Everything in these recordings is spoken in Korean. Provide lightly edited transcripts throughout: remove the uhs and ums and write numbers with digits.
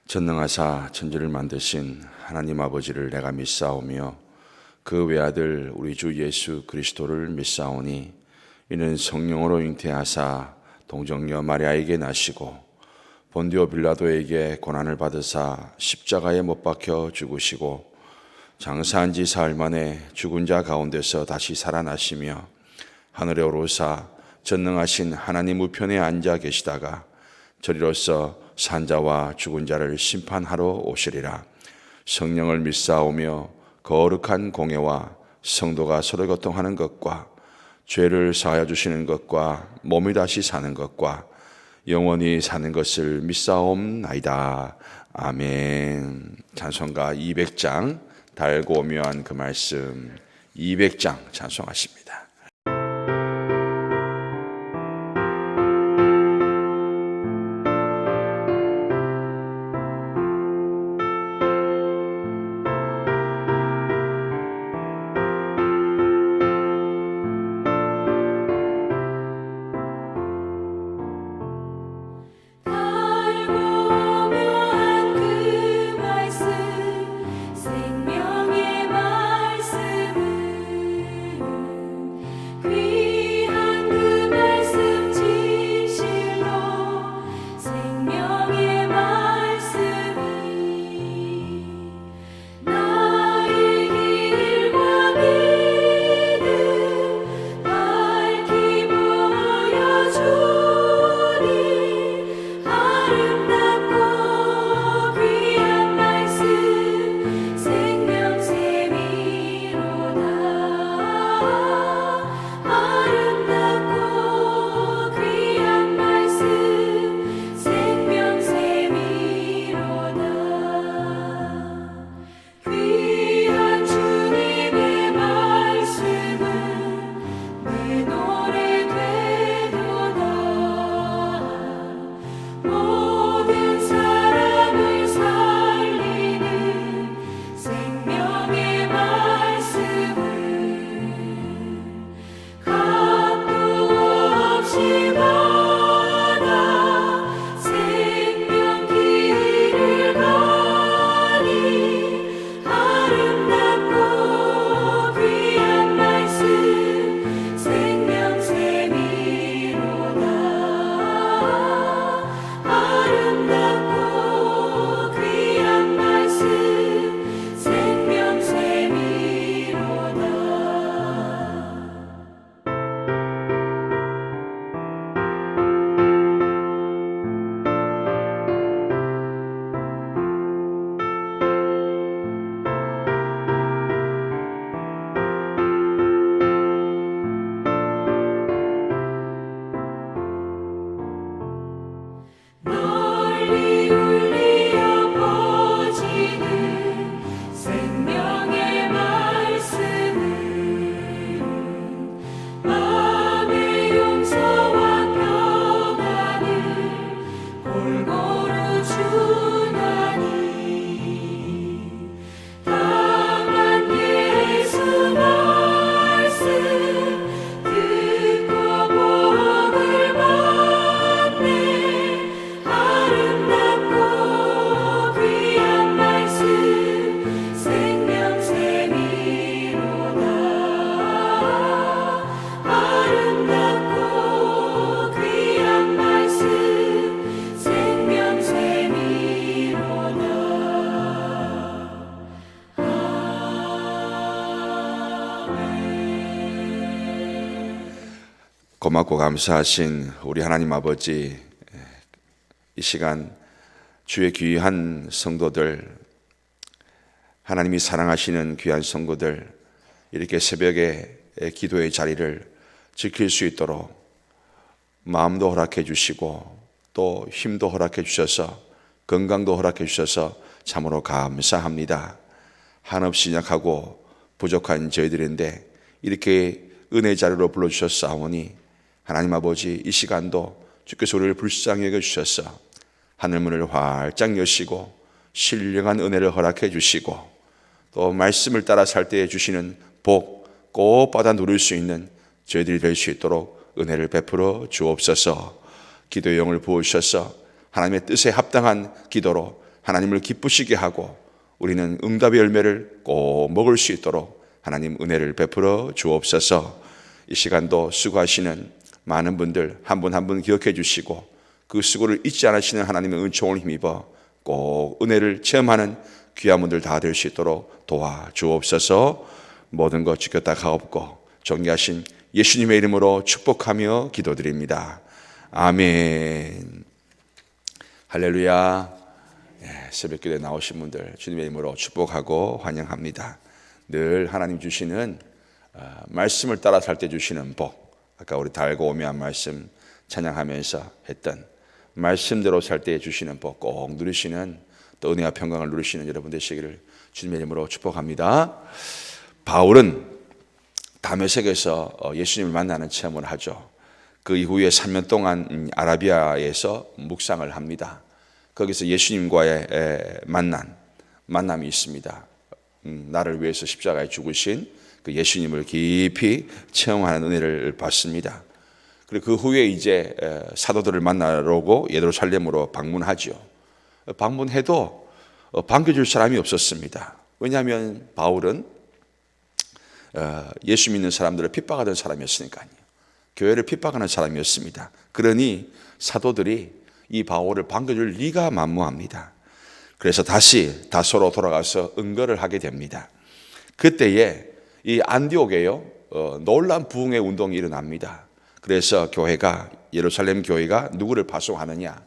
전능하사 천지를 만드신 하나님 아버지를 내가 믿사오며 그 외아들 우리 주 예수 그리스도를 믿사오니 이는 성령으로 잉태하사 동정녀 마리아에게 나시고 본디오 빌라도에게 고난을 받으사 십자가에 못 박혀 죽으시고 장사한 지 사흘 만에 죽은 자 가운데서 다시 살아나시며 하늘에 오르사 전능하신 하나님 우편에 앉아 계시다가 저리로서 산자와 죽은 자를 심판하러 오시리라. 성령을 믿사오며 거룩한 공예와 성도가 서로 교통하는 것과 죄를 사하여 주시는 것과 몸이 다시 사는 것과 영원히 사는 것을 믿사옵나이다. 아멘. 찬송가 200장 달고 묘한 그 말씀 200장 찬송하십니다. 고맙고 감사하신 우리 하나님 아버지, 이 시간 주의 귀한 성도들, 하나님이 사랑하시는 귀한 성도들, 이렇게 새벽에 기도의 자리를 지킬 수 있도록 마음도 허락해 주시고 또 힘도 허락해 주셔서 건강도 허락해 주셔서 참으로 감사합니다. 한없이 약하고 부족한 저희들인데 이렇게 은혜 자리로 불러주셨사오니 하나님 아버지, 이 시간도 주께서 우리를 불쌍히 여겨주셔서 하늘문을 활짝 여시고 신령한 은혜를 허락해 주시고 또 말씀을 따라 살 때에 주시는 복 꼭 받아 누릴 수 있는 저희들이 될 수 있도록 은혜를 베풀어 주옵소서. 기도의 영을 부어주셔서 하나님의 뜻에 합당한 기도로 하나님을 기쁘시게 하고 우리는 응답의 열매를 꼭 먹을 수 있도록 하나님 은혜를 베풀어 주옵소서. 이 시간도 수고하시는 많은 분들 한 분 한 분 기억해 주시고 그 수고를 잊지 않으시는 하나님의 은총을 힘입어 꼭 은혜를 체험하는 귀한 분들 다 될 수 있도록 도와주옵소서. 모든 것 지켰다 가옵고 존귀하신 예수님의 이름으로 축복하며 기도드립니다. 아멘. 할렐루야. 새벽기도에 나오신 분들 주님의 이름으로 축복하고 환영합니다. 늘 하나님 주시는 말씀을 따라 살 때 주시는 복, 아까 우리 달고 오묘한 말씀 찬양하면서 했던 말씀대로 살 때 주시는 복 꼭 누리시는, 또 은혜와 평강을 누리시는 여러분 되시기를 주님의 이름으로 축복합니다. 바울은 다메섹에서 예수님을 만나는 체험을 하죠. 그 이후에 3년 동안 아라비아에서 묵상을 합니다. 거기서 예수님과의 만남이 있습니다. 나를 위해서 십자가에 죽으신 그 예수님을 깊이 체험하는 은혜를 받습니다. 그리고 그 후에 이제 사도들을 만나려고 예루살렘으로 방문하죠. 방문해도 반겨줄 사람이 없었습니다. 왜냐하면 바울은 예수 믿는 사람들을 핍박하던 사람이었으니까요. 교회를 핍박하는 사람이었습니다. 그러니 사도들이 이 바울을 반겨줄 리가 만무합니다. 그래서 다시 다소로 돌아가서 응거를 하게 됩니다. 그때에 이 안디옥에요 놀라운 부흥의 운동이 일어납니다. 그래서 교회가, 예루살렘 교회가 누구를 파송하느냐,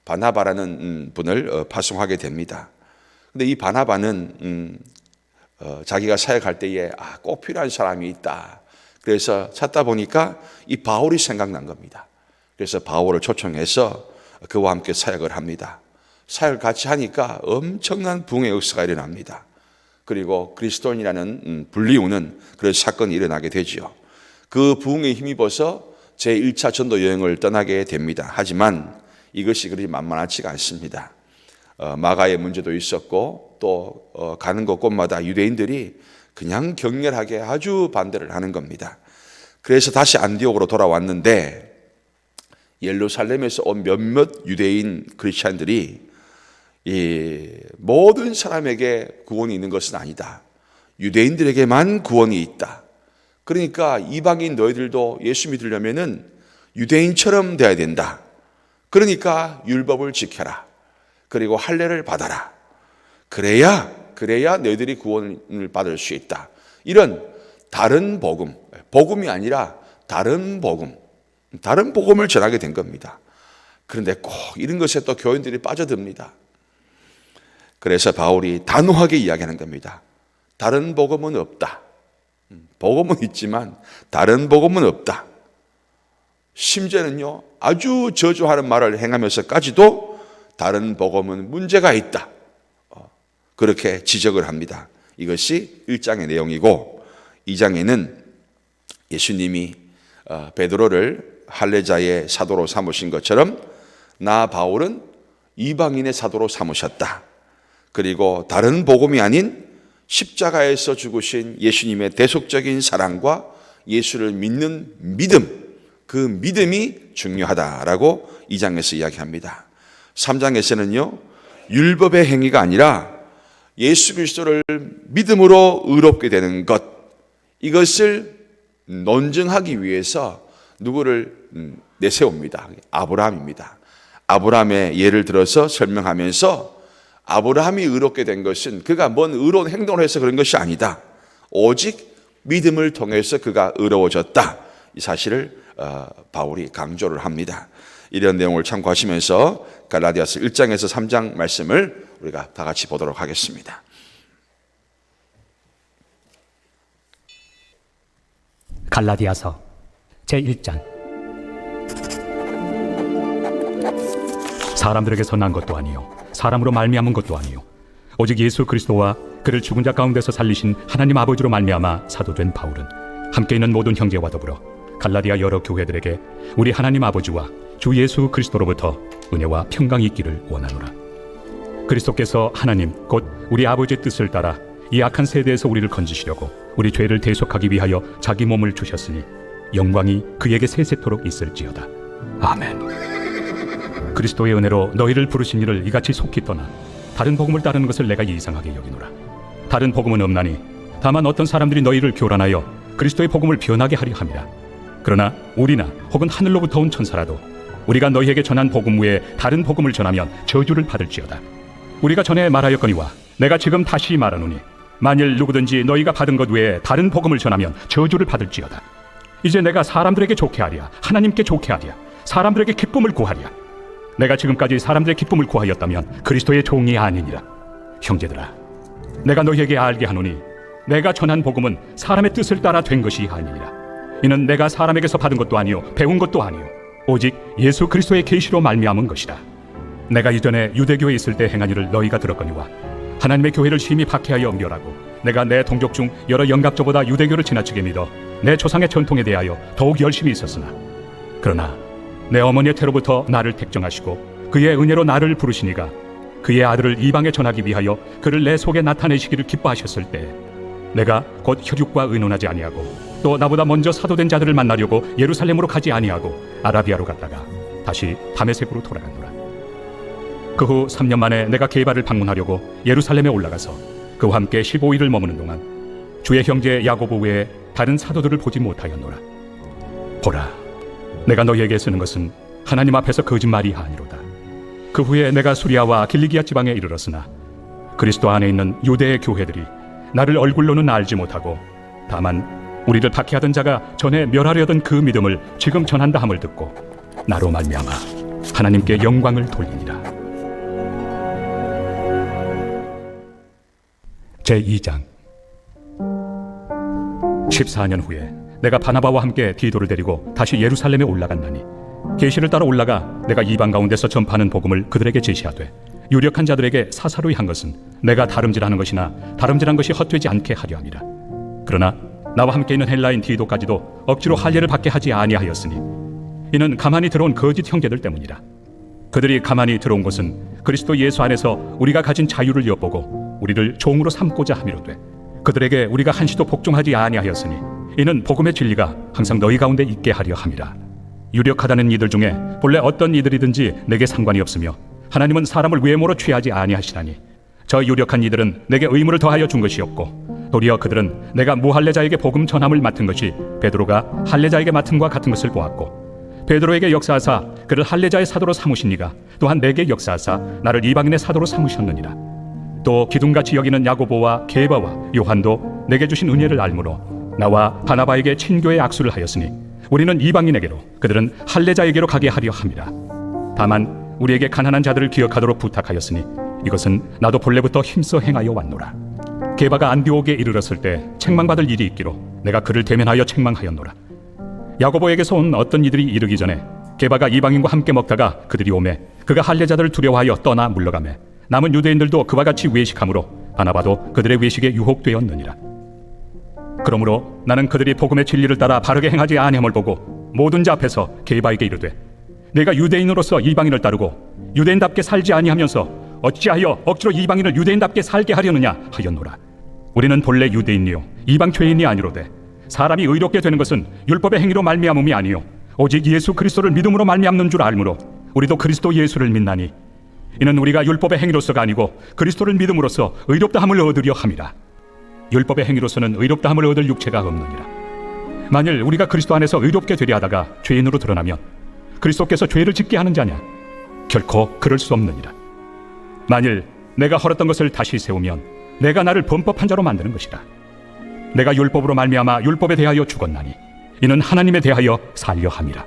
바나바라는 분을 파송하게 됩니다. 근데 이 바나바는 자기가 사역할 때에 꼭 필요한 사람이 있다. 그래서 찾다 보니까 이 바울이 생각난 겁니다. 그래서 바울을 초청해서 그와 함께 사역을 합니다. 사역을 같이 하니까 엄청난 부흥의 역사가 일어납니다. 그리고 그리스도인이라는 불리우는 그런 사건이 일어나게 되죠. 그 부흥에 힘입어서 제1차 전도 여행을 떠나게 됩니다. 하지만 이것이 그리 만만하지가 않습니다. 마가의 문제도 있었고 또 가는 곳곳마다 유대인들이 그냥 격렬하게 아주 반대를 하는 겁니다. 그래서 다시 안디옥으로 돌아왔는데 예루살렘에서 온 몇몇 유대인 크리스찬들이 이 모든 사람에게 구원이 있는 것은 아니다. 유대인들에게만 구원이 있다. 그러니까 이방인 너희들도 예수 믿으려면은 유대인처럼 돼야 된다. 그러니까 율법을 지켜라. 그리고 할례를 받아라. 그래야 너희들이 구원을 받을 수 있다. 이런 다른 복음이 아니라 다른 복음을 전하게 된 겁니다. 그런데 꼭 이런 것에 또 교인들이 빠져듭니다. 그래서 바울이 단호하게 이야기하는 겁니다. 다른 복음은 없다. 복음은 있지만 다른 복음은 없다. 심지어는요, 아주 저주하는 말을 행하면서까지도 다른 복음은 문제가 있다. 그렇게 지적을 합니다. 이것이 1장의 내용이고 2장에는 예수님이 베드로를 할례자의 사도로 삼으신 것처럼 나 바울은 이방인의 사도로 삼으셨다. 그리고 다른 복음이 아닌 십자가에서 죽으신 예수님의 대속적인 사랑과 예수를 믿는 믿음, 그 믿음이 중요하다라고 2장에서 이야기합니다. 3장에서는요, 율법의 행위가 아니라 예수 그리스도를 믿음으로 의롭게 되는 것, 이것을 논증하기 위해서 누구를 내세웁니다. 아브라함입니다. 아브라함의 예를 들어서 설명하면서 아브라함이 의롭게 된 것은 그가 뭔 의로운 행동을 해서 그런 것이 아니다. 오직 믿음을 통해서 그가 의로워졌다. 이 사실을 바울이 강조를 합니다. 이런 내용을 참고하시면서 갈라디아서 1장에서 3장 말씀을 우리가 다 같이 보도록 하겠습니다. 갈라디아서 제1장. 사람들에게서 난 것도 아니요 사람으로 말미암은 것도 아니요 오직 예수 그리스도와 그를 죽은 자 가운데서 살리신 하나님 아버지로 말미암아 사도된 바울은 함께 있는 모든 형제와 더불어 갈라디아 여러 교회들에게 우리 하나님 아버지와 주 예수 그리스도로부터 은혜와 평강이 있기를 원하노라. 그리스도께서 하나님 곧 우리 아버지의 뜻을 따라 이 악한 세대에서 우리를 건지시려고 우리 죄를 대속하기 위하여 자기 몸을 주셨으니 영광이 그에게 세세토록 있을지어다. 아멘. 그리스도의 은혜로 너희를 부르신 이를 이같이 속히 떠나 다른 복음을 따르는 것을 내가 이상하게 여기노라. 다른 복음은 없나니 다만 어떤 사람들이 너희를 교란하여 그리스도의 복음을 변하게 하려 함이라. 그러나 우리나 혹은 하늘로부터 온 천사라도 우리가 너희에게 전한 복음 외에 다른 복음을 전하면 저주를 받을지어다. 우리가 전에 말하였거니와 내가 지금 다시 말하노니 만일 누구든지 너희가 받은 것 외에 다른 복음을 전하면 저주를 받을지어다. 이제 내가 사람들에게 좋게 하랴, 하나님께 좋게 하랴, 사람들에게 기쁨을 구하랴. 내가 지금까지 사람들의 기쁨을 구하였다면 그리스도의 종이 아니니라. 형제들아, 내가 너희에게 알게 하노니 내가 전한 복음은 사람의 뜻을 따라 된 것이 아니니라. 이는 내가 사람에게서 받은 것도 아니요 배운 것도 아니요 오직 예수 그리스도의 계시로 말미암은 것이라. 내가 이전에 유대교에 있을 때 행한 일을 너희가 들었거니와 하나님의 교회를 심히 박해하여 멸하고 내가 내 동족 중 여러 영각조보다 유대교를 지나치게 믿어 내 조상의 전통에 대하여 더욱 열심히 있었으나 그러나 내 어머니의 태로부터 나를 택정하시고 그의 은혜로 나를 부르시니가 그의 아들을 이방에 전하기 위하여 그를 내 속에 나타내시기를 기뻐하셨을 때 내가 곧 혈육과 의논하지 아니하고 또 나보다 먼저 사도된 자들을 만나려고 예루살렘으로 가지 아니하고 아라비아로 갔다가 다시 다메섹으로 돌아갔노라. 그 후 3년 만에 내가 게바를 방문하려고 예루살렘에 올라가서 그와 함께 15일을 머무는 동안 주의 형제 야고보 외에 다른 사도들을 보지 못하였노라. 보라, 내가 너희에게 쓰는 것은 하나님 앞에서 거짓말이 아니로다. 그 후에 내가 수리아와 길리기아 지방에 이르렀으나 그리스도 안에 있는 유대의 교회들이 나를 얼굴로는 알지 못하고 다만 우리를 박해하던 자가 전에 멸하려던 그 믿음을 지금 전한다 함을 듣고 나로 말미암아 하나님께 영광을 돌리니라. 제2장 14년 후에 내가 바나바와 함께 디도를 데리고 다시 예루살렘에 올라갔나니 계시를 따라 올라가 내가 이방 가운데서 전파하는 복음을 그들에게 제시하되 유력한 자들에게 사사로이 한 것은 내가 다름질하는 것이나 다름질한 것이 헛되지 않게 하려 함이라. 그러나 나와 함께 있는 헬라인 디도까지도 억지로 할례를 받게 하지 아니하였으니 이는 가만히 들어온 거짓 형제들 때문이라. 그들이 가만히 들어온 것은 그리스도 예수 안에서 우리가 가진 자유를 엿보고 우리를 종으로 삼고자 함이로되 그들에게 우리가 한시도 복종하지 아니하였으니 이는 복음의 진리가 항상 너희 가운데 있게 하려 함이라. 유력하다는 이들 중에 본래 어떤 이들이든지 내게 상관이 없으며 하나님은 사람을 외모로 취하지 아니하시나니 저 유력한 이들은 내게 의무를 더하여 준 것이었고 도리어 그들은 내가 무할례자에게 복음 전함을 맡은 것이 베드로가 할례자에게 맡음과 같은 것을 보았고 베드로에게 역사하사 그를 할례자의 사도로 삼으시니가 또한 내게 역사하사 나를 이방인의 사도로 삼으셨느니라. 또 기둥같이 여기는 야고보와 게바와 요한도 내게 주신 은혜를 알므로 나와 바나바에게 친교의 악수를 하였으니 우리는 이방인에게로 그들은 할례자에게로 가게 하려 함이라. 다만 우리에게 가난한 자들을 기억하도록 부탁하였으니 이것은 나도 본래부터 힘써 행하여 왔노라. 게바가 안디옥에 이르렀을 때 책망받을 일이 있기로 내가 그를 대면하여 책망하였노라. 야고보에게서 온 어떤 이들이 이르기 전에 게바가 이방인과 함께 먹다가 그들이 오매 그가 할례자들을 두려워하여 떠나 물러가매 남은 유대인들도 그와 같이 외식하므로 바나바도 그들의 외식에 유혹되었느니라. 그러므로 나는 그들이 복음의 진리를 따라 바르게 행하지 아니함을 보고 모든 자 앞에서 게바에게 이르되 내가 유대인으로서 이방인을 따르고 유대인답게 살지 아니하면서 어찌하여 억지로 이방인을 유대인답게 살게 하려느냐 하였노라. 우리는 본래 유대인이요 이방 죄인이 아니로되 사람이 의롭게 되는 것은 율법의 행위로 말미암음이 아니요 오직 예수 그리스도를 믿음으로 말미암는 줄 알므로 우리도 그리스도 예수를 믿나니 이는 우리가 율법의 행위로서가 아니고 그리스도를 믿음으로써 의롭다함을 얻으려 함이라. 율법의 행위로서는 의롭다함을 얻을 육체가 없느니라. 만일 우리가 그리스도 안에서 의롭게 되려 하다가 죄인으로 드러나면 그리스도께서 죄를 짓게 하는 자냐? 결코 그럴 수 없느니라. 만일 내가 헐었던 것을 다시 세우면 내가 나를 범법한 자로 만드는 것이라. 내가 율법으로 말미암아 율법에 대하여 죽었나니 이는 하나님에 대하여 살려 함이라.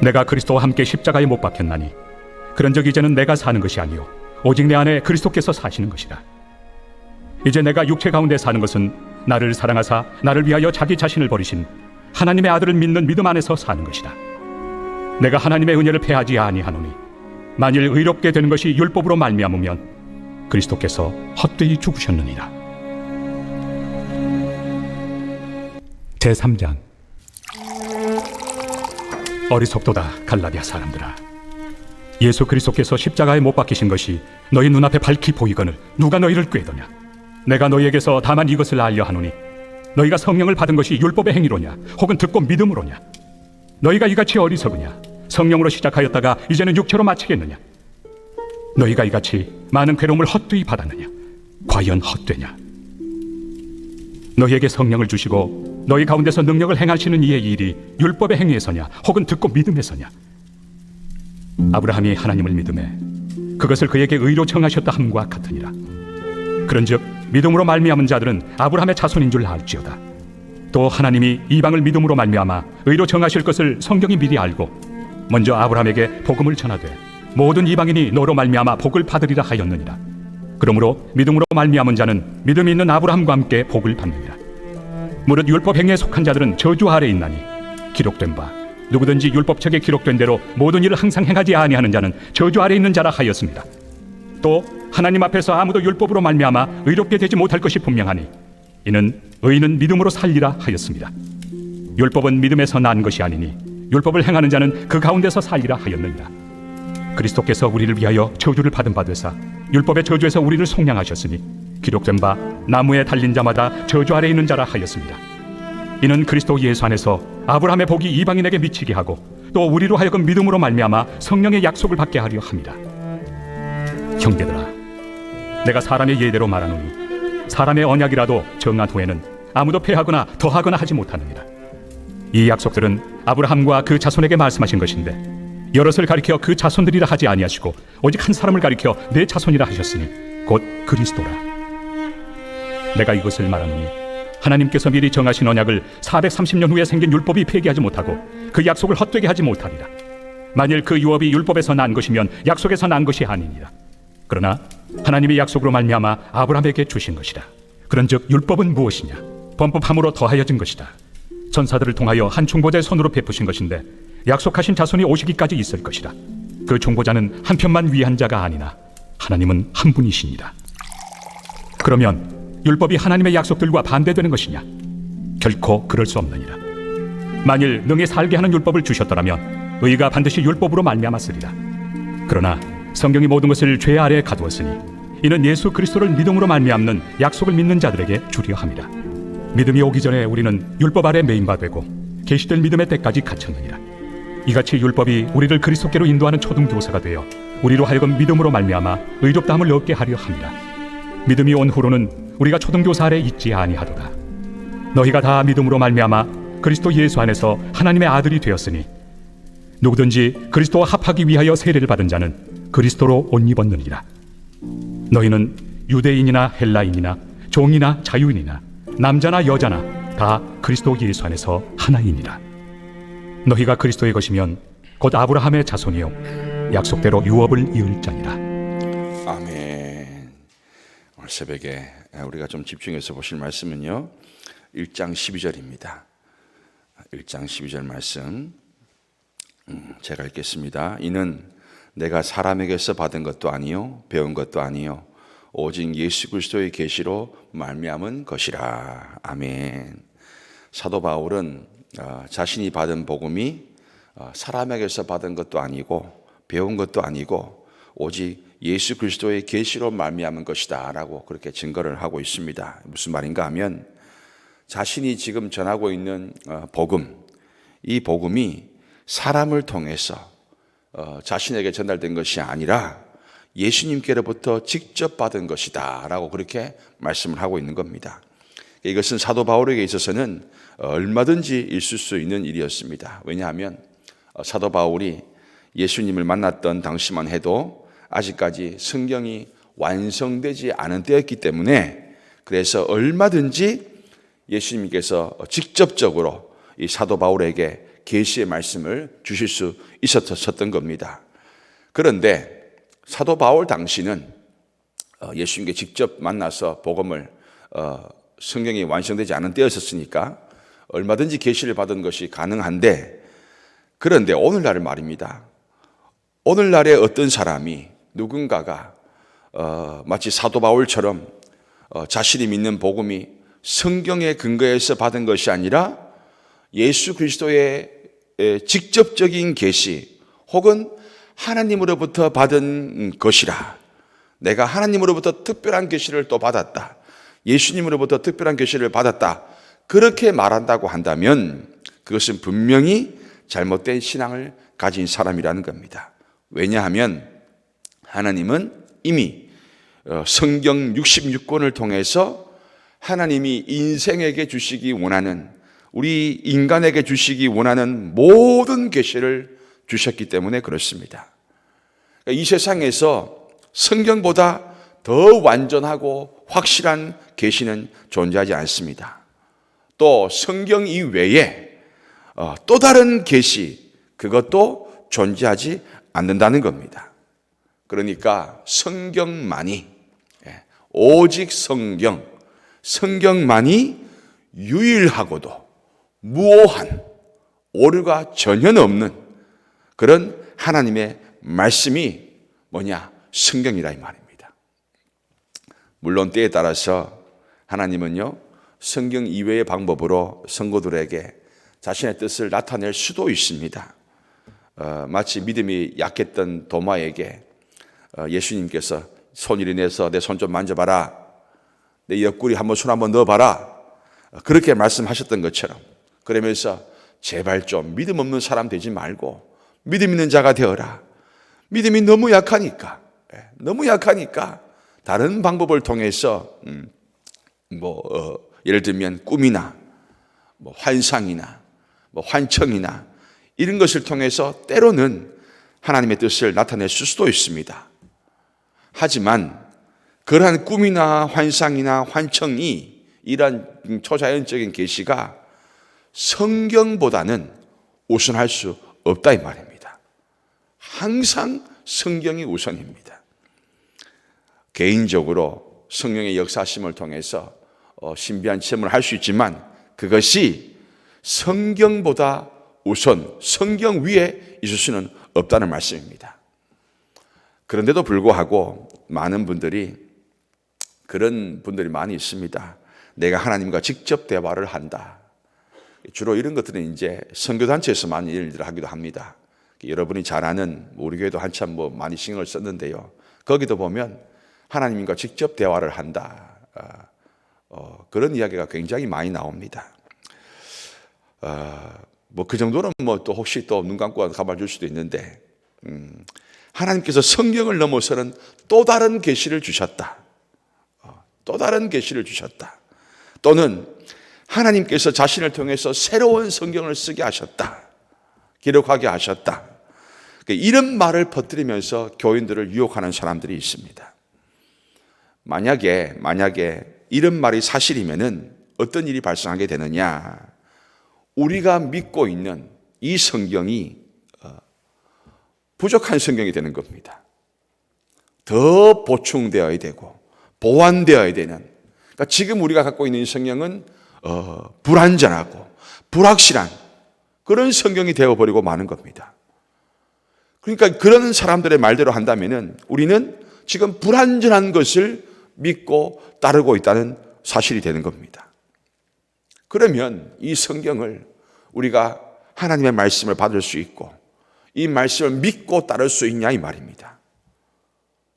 내가 그리스도와 함께 십자가에 못 박혔나니 그런즉 이제는 내가 사는 것이 아니요 오직 내 안에 그리스도께서 사시는 것이라. 이제 내가 육체 가운데 사는 것은 나를 사랑하사 나를 위하여 자기 자신을 버리신 하나님의 아들을 믿는 믿음 안에서 사는 것이다. 내가 하나님의 은혜를 패하지 아니하노니 만일 의롭게 되는 것이 율법으로 말미암으면 그리스도께서 헛되이 죽으셨느니라. 제3장 어리석도다 갈라디아 사람들아, 예수 그리스도께서 십자가에 못 박히신 것이 너희 눈앞에 밝히 보이거늘 누가 너희를 꾀더냐? 내가 너희에게서 다만 이것을 알려 하노니 너희가 성령을 받은 것이 율법의 행위로냐 혹은 듣고 믿음으로냐? 너희가 이같이 어리석으냐? 성령으로 시작하였다가 이제는 육체로 마치겠느냐? 너희가 이같이 많은 괴로움을 헛되이 받았느냐? 과연 헛되냐? 너희에게 성령을 주시고 너희 가운데서 능력을 행하시는 이의 일이 율법의 행위에서냐 혹은 듣고 믿음에서냐? 아브라함이 하나님을 믿음에 그것을 그에게 의로 정하셨다 함과 같으니라. 그런즉 믿음으로 말미암은 자들은 아브라함의 자손인 줄 알지어다. 또 하나님이 이방을 믿음으로 말미암아 의로 정하실 것을 성경이 미리 알고 먼저 아브라함에게 복음을 전하되 모든 이방인이 너로 말미암아 복을 받으리라 하였느니라. 그러므로 믿음으로 말미암은 자는 믿음이 있는 아브라함과 함께 복을 받느니라. 무릇 율법 행위에 속한 자들은 저주 아래 있나니 기록된 바 누구든지 율법책에 기록된 대로 모든 일을 항상 행하지 아니하는 자는 저주 아래 있는 자라 하였습니다. 또 하나님 앞에서 아무도 율법으로 말미암아 의롭게 되지 못할 것이 분명하니 이는 의인은 믿음으로 살리라 하였습니다. 율법은 믿음에서 난 것이 아니니 율법을 행하는 자는 그 가운데서 살리라 하였느니라. 그리스도께서 우리를 위하여 저주를 받은 바 되사 율법의 저주에서 우리를 속량하셨으니 기록된 바 나무에 달린 자마다 저주 아래 있는 자라 하였습니다. 이는 그리스도 예수 안에서 아브라함의 복이 이방인에게 미치게 하고 또 우리로 하여금 믿음으로 말미암아 성령의 약속을 받게 하려 함이라. 형제들아, 내가 사람의 예대로 말하노니 사람의 언약이라도 정한 후에는 아무도 패하거나 더하거나 하지 못하느니라. 이 약속들은 아브라함과 그 자손에게 말씀하신 것인데 여럿을 가리켜 그 자손들이라 하지 아니하시고 오직 한 사람을 가리켜 내 자손이라 하셨으니 곧 그리스도라. 내가 이것을 말하노니 하나님께서 미리 정하신 언약을 430년 후에 생긴 율법이 폐기하지 못하고 그 약속을 헛되게 하지 못하리라. 만일 그 유업이 율법에서 난 것이면 약속에서 난 것이 아니니라. 그러나 하나님의 약속으로 말미암아 아브라함에게 주신 것이라. 그런즉 율법은 무엇이냐? 범법함으로 더하여진 것이다. 천사들을 통하여 한 중보자의 손으로 베푸신 것인데 약속하신 자손이 오시기까지 있을 것이라. 그 중보자는 한 편만 위한 자가 아니나 하나님은 한 분이시니라. 그러면 율법이 하나님의 약속들과 반대되는 것이냐? 결코 그럴 수 없느니라. 만일 능히 살게 하는 율법을 주셨더라면 의가 반드시 율법으로 말미암았으리라. 그러나 성경이 모든 것을 죄 아래에 가두었으니 이는 예수 그리스도를 믿음으로 말미암는 약속을 믿는 자들에게 주려 함이라. 믿음이 오기 전에 우리는 율법 아래 매인 바 되고 계시될 믿음의 때까지 갇혔느니라. 이같이 율법이 우리를 그리스도께로 인도하는 초등교사가 되어 우리로 하여금 믿음으로 말미암아 의롭다함을 얻게 하려 함이라. 믿음이 온 후로는 우리가 초등교사 아래 있지 아니하도다. 너희가 다 믿음으로 말미암아 그리스도 예수 안에서 하나님의 아들이 되었으니 누구든지 그리스도와 합하기 위하여 세례를 받은 자는 그리스도로 옷 입었느니라. 너희는 유대인이나 헬라인이나 종이나 자유인이나 남자나 여자나 다 그리스도 예수 안에서 하나이니라. 너희가 그리스도의 것이면 곧 아브라함의 자손이요 약속대로 유업을 이을 자니라. 아멘. 오늘 새벽에 우리가 좀 집중해서 보실 말씀은요 1장 12절입니다 1장 12절 말씀 제가 읽겠습니다. 이는 내가 사람에게서 받은 것도 아니요 배운 것도 아니요 오직 예수 그리스도의 계시로 말미암은 것이라. 아멘. 사도 바울은 자신이 받은 복음이 사람에게서 받은 것도 아니고 배운 것도 아니고 오직 예수 그리스도의 계시로 말미암은 것이다 라고 그렇게 증거를 하고 있습니다. 무슨 말인가 하면 자신이 지금 전하고 있는 복음, 이 복음이 사람을 통해서 자신에게 전달된 것이 아니라 예수님께로부터 직접 받은 것이다 라고 그렇게 말씀을 하고 있는 겁니다. 이것은 사도 바울에게 있어서는 얼마든지 있을 수 있는 일이었습니다. 왜냐하면 사도 바울이 예수님을 만났던 당시만 해도 아직까지 성경이 완성되지 않은 때였기 때문에 그래서 얼마든지 예수님께서 직접적으로 이 사도 바울에게 계시의 말씀을 주실 수 있었던 겁니다. 그런데 사도 바울 당시는 예수님께 직접 만나서 복음을 성경이 완성되지 않은 때였었으니까 얼마든지 계시를 받은 것이 가능한데, 그런데 오늘날은 말입니다. 오늘날의 어떤 사람이 누군가가 마치 사도 바울처럼 자신이 믿는 복음이 성경의 근거에서 받은 것이 아니라 예수 그리스도의 직접적인 계시 혹은 하나님으로부터 받은 것이라, 내가 하나님으로부터 특별한 계시를 또 받았다, 예수님으로부터 특별한 계시를 받았다, 그렇게 말한다고 한다면 그것은 분명히 잘못된 신앙을 가진 사람이라는 겁니다. 왜냐하면 하나님은 이미 성경 66권을 통해서 하나님이 인생에게 주시기 원하는, 우리 인간에게 주시기 원하는 모든 계시를 주셨기 때문에 그렇습니다. 이 세상에서 성경보다 더 완전하고 확실한 계시는 존재하지 않습니다. 또 성경 이외에 또 다른 계시, 그것도 존재하지 않는다는 겁니다. 그러니까 성경만이, 오직 성경만이 유일하고도 무오한, 오류가 전혀 없는 그런 하나님의 말씀이 뭐냐? 성경이라 이 말입니다. 물론 때에 따라서 하나님은요, 성경 이외의 방법으로 성도들에게 자신의 뜻을 나타낼 수도 있습니다. 마치 믿음이 약했던 도마에게 예수님께서 손이리 내서 내 손 좀 만져봐라, 내 옆구리 한번 손 한번 넣어봐라, 그렇게 말씀하셨던 것처럼, 그러면서 제발 좀 믿음 없는 사람 되지 말고 믿음 있는 자가 되어라. 믿음이 너무 약하니까 다른 방법을 통해서 예를 들면 꿈이나 환상이나 환청이나 이런 것을 통해서 때로는 하나님의 뜻을 나타낼 수도 있습니다. 하지만 그러한 꿈이나 환상이나 환청이, 이러한 초자연적인 계시가 성경보다는 우선할 수 없다 이 말입니다. 항상 성경이 우선입니다. 개인적으로 성령의 역사심을 통해서 신비한 체험을 할 수 있지만 그것이 성경보다 우선, 성경 위에 있을 수는 없다는 말씀입니다. 그런데도 불구하고 많은 분들이, 그런 분들이 많이 있습니다. 내가 하나님과 직접 대화를 한다. 주로 이런 것들은 이제 선교단체에서 많이 일들을 하기도 합니다. 여러분이 잘 아는, 우리 교회도 한참 많이 신경을 썼는데요. 거기도 보면 하나님과 직접 대화를 한다. 그런 이야기가 굉장히 많이 나옵니다. 그 정도는 또 혹시 또 눈 감고 가만 줄 수도 있는데, 하나님께서 성경을 넘어서는 또 다른 계시를 주셨다. 또 다른 계시를 주셨다. 또는 하나님께서 자신을 통해서 새로운 성경을 쓰게 하셨다. 기록하게 하셨다. 이런 말을 퍼뜨리면서 교인들을 유혹하는 사람들이 있습니다. 만약에 이런 말이 사실이면은 어떤 일이 발생하게 되느냐? 우리가 믿고 있는 이 성경이 부족한 성경이 되는 겁니다. 더 보충되어야 되고 보완되어야 되는, 그러니까 지금 우리가 갖고 있는 이 성경은 불완전하고 불확실한 그런 성경이 되어버리고 마는 겁니다. 그러니까 그런 사람들의 말대로 한다면은 우리는 지금 불완전한 것을 믿고 따르고 있다는 사실이 되는 겁니다. 그러면 이 성경을 우리가 하나님의 말씀을 받을 수 있고 이 말씀을 믿고 따를 수 있냐 이 말입니다.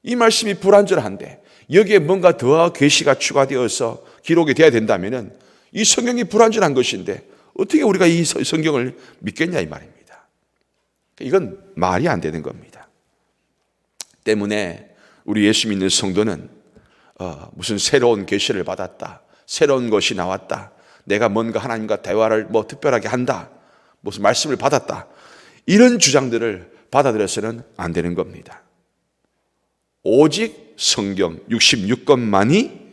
이 말씀이 불완전한데 여기에 뭔가 더 계시가 추가되어서 기록이 돼야 된다면은 이 성경이 불완전한 것인데 어떻게 우리가 이 성경을 믿겠냐 이 말입니다. 이건 말이 안 되는 겁니다. 때문에 우리 예수 믿는 성도는 무슨 새로운 계시를 받았다, 새로운 것이 나왔다, 내가 뭔가 하나님과 대화를 특별하게 한다, 무슨 말씀을 받았다, 이런 주장들을 받아들여서는 안 되는 겁니다. 오직 성경 66권만이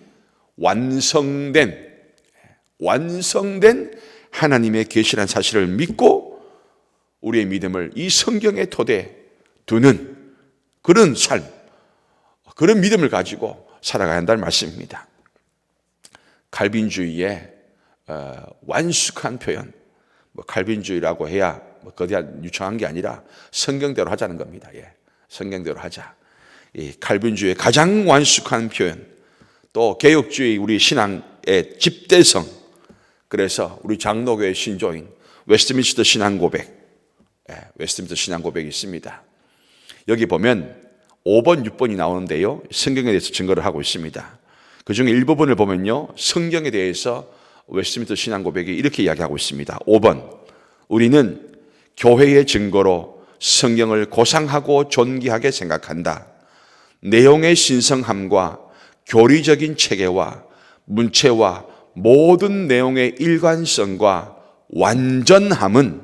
완성된 하나님의 계시란 사실을 믿고 우리의 믿음을 이 성경의 토대에 두는 그런 삶, 그런 믿음을 가지고 살아가야 한다는 말씀입니다. 칼빈주의의 완숙한 표현, 칼빈주의라고 해야 거대한 유창한 게 아니라 성경대로 하자는 겁니다. 성경대로 하자. 이 칼빈주의의 가장 완숙한 표현, 또 개혁주의 우리 신앙의 집대성, 그래서 우리 장로교의 신조인 웨스트민스터 신앙고백, 웨스트민스터 신앙고백이 있습니다. 여기 보면 5번, 6번이 나오는데요, 성경에 대해서 증거를 하고 있습니다. 그 중에 일부분을 보면요, 성경에 대해서 웨스트민스터 신앙고백이 이렇게 이야기하고 있습니다. 5번, 우리는 교회의 증거로 성경을 고상하고 존귀하게 생각한다. 내용의 신성함과 교리적인 체계와 문체와 모든 내용의 일관성과 완전함은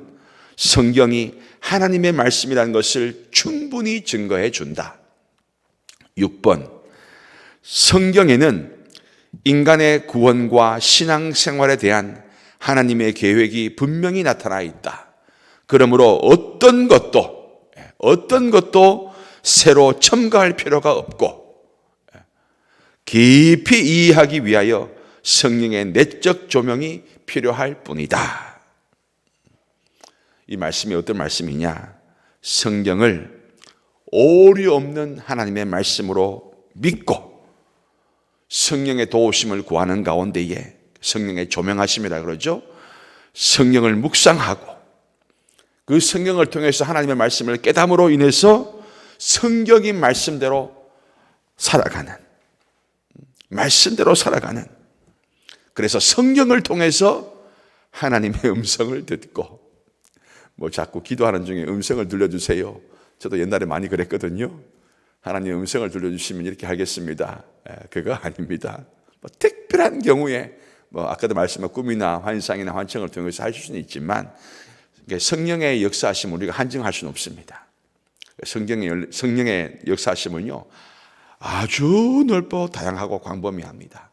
성경이 하나님의 말씀이라는 것을 충분히 증거해 준다. 6번, 성경에는 인간의 구원과 신앙생활에 대한 하나님의 계획이 분명히 나타나 있다. 그러므로 어떤 것도 새로 첨가할 필요가 없고 깊이 이해하기 위하여 성령의 내적 조명이 필요할 뿐이다. 이 말씀이 어떤 말씀이냐? 성경을 오류 없는 하나님의 말씀으로 믿고 성령의 도우심을 구하는 가운데에, 성령의 조명하심이라 그러죠, 성령을 묵상하고 그 성경을 통해서 하나님의 말씀을 깨달음으로 인해서 성경인 말씀대로 살아가는, 그래서 성경을 통해서 하나님의 음성을 듣고, 자꾸 기도하는 중에 음성을 들려주세요. 저도 옛날에 많이 그랬거든요. 하나님 음성을 들려주시면 이렇게 하겠습니다. 그거 아닙니다. 특별한 경우에 아까도 말씀한 꿈이나 환상이나 환청을 통해서 하실 수는 있지만 성령의 역사하심을 우리가 한정할 수는 없습니다. 성령의 역사하심은요 아주 넓고 다양하고 광범위합니다.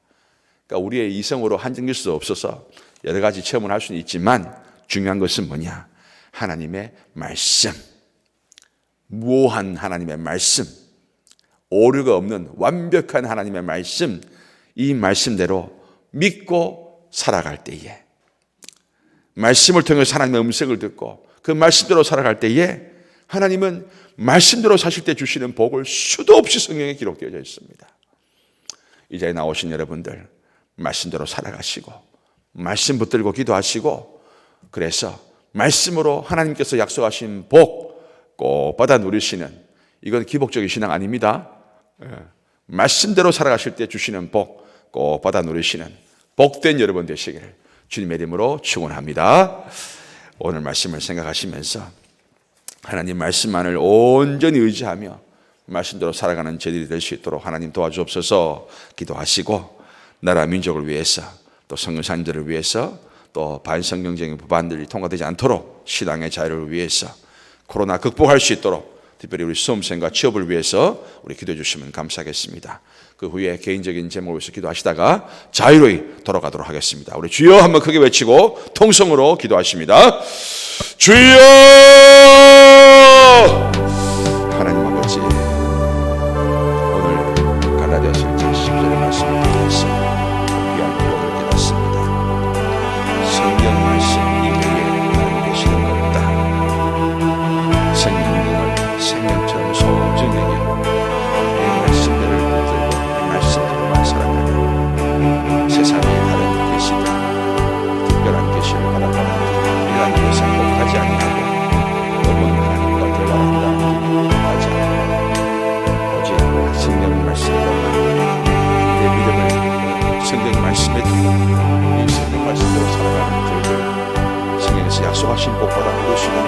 그러니까 우리의 이성으로 한정될 수 없어서 여러 가지 체험을 할 수는 있지만 중요한 것은 뭐냐? 하나님의 말씀, 무오한 하나님의 말씀, 오류가 없는 완벽한 하나님의 말씀, 이 말씀대로 믿고 살아갈 때에, 말씀을 통해서 하나님의 음성을 듣고 그 말씀대로 살아갈 때에 하나님은 말씀대로 사실 때 주시는 복을 수도 없이 성경에 기록되어 있습니다. 이 자리에 나오신 여러분들 말씀대로 살아가시고 말씀 붙들고 기도하시고, 그래서 말씀으로 하나님께서 약속하신 복 꼭 받아 누리시는, 이건 기복적인 신앙 아닙니다. 말씀대로 살아가실 때 주시는 복 꼭 받아 누리시는 복된 여러분 되시기를 주님의 이름으로 축원합니다. 오늘 말씀을 생각하시면서 하나님 말씀만을 온전히 의지하며 말씀대로 살아가는 저희들이 될 수 있도록 하나님 도와주옵소서. 기도하시고 나라 민족을 위해서, 또 성교사님들을 위해서, 또 반성경적인 법안들이 통과되지 않도록 신앙의 자유를 위해서, 코로나 극복할 수 있도록 특별히 우리 수험생과 취업을 위해서 우리 기도해 주시면 감사하겠습니다. 그 후에 개인적인 제목을 위해서 기도하시다가 자유로이 돌아가도록 하겠습니다. 우리 주여 한번 크게 외치고 통성으로 기도하십니다. 주여! 하나님 아버지, 오늘 갈라디아서 1장 10절의 말씀을 듣겠습니다. 귀한 교훈을 깨닫습니다. 성경 말씀 이외에 다른 계시는 것 없다. 생명력을 생명처럼 소중히 여기고 내 말씀들을 붙들고 말씀대로만 살아가는 세상에 다른 계시들, 특별한 계시를 받아가는 이러한 것을 복하지 아니하고 너무 하나님과 대화한다는 길을 하지 않고 오직 성경 말씀으로만 내 믿음을 성경 말씀에 두고 이 성경 말씀대로 살아가는 저희들, 성경에서 약속하신 복 받아 누리시는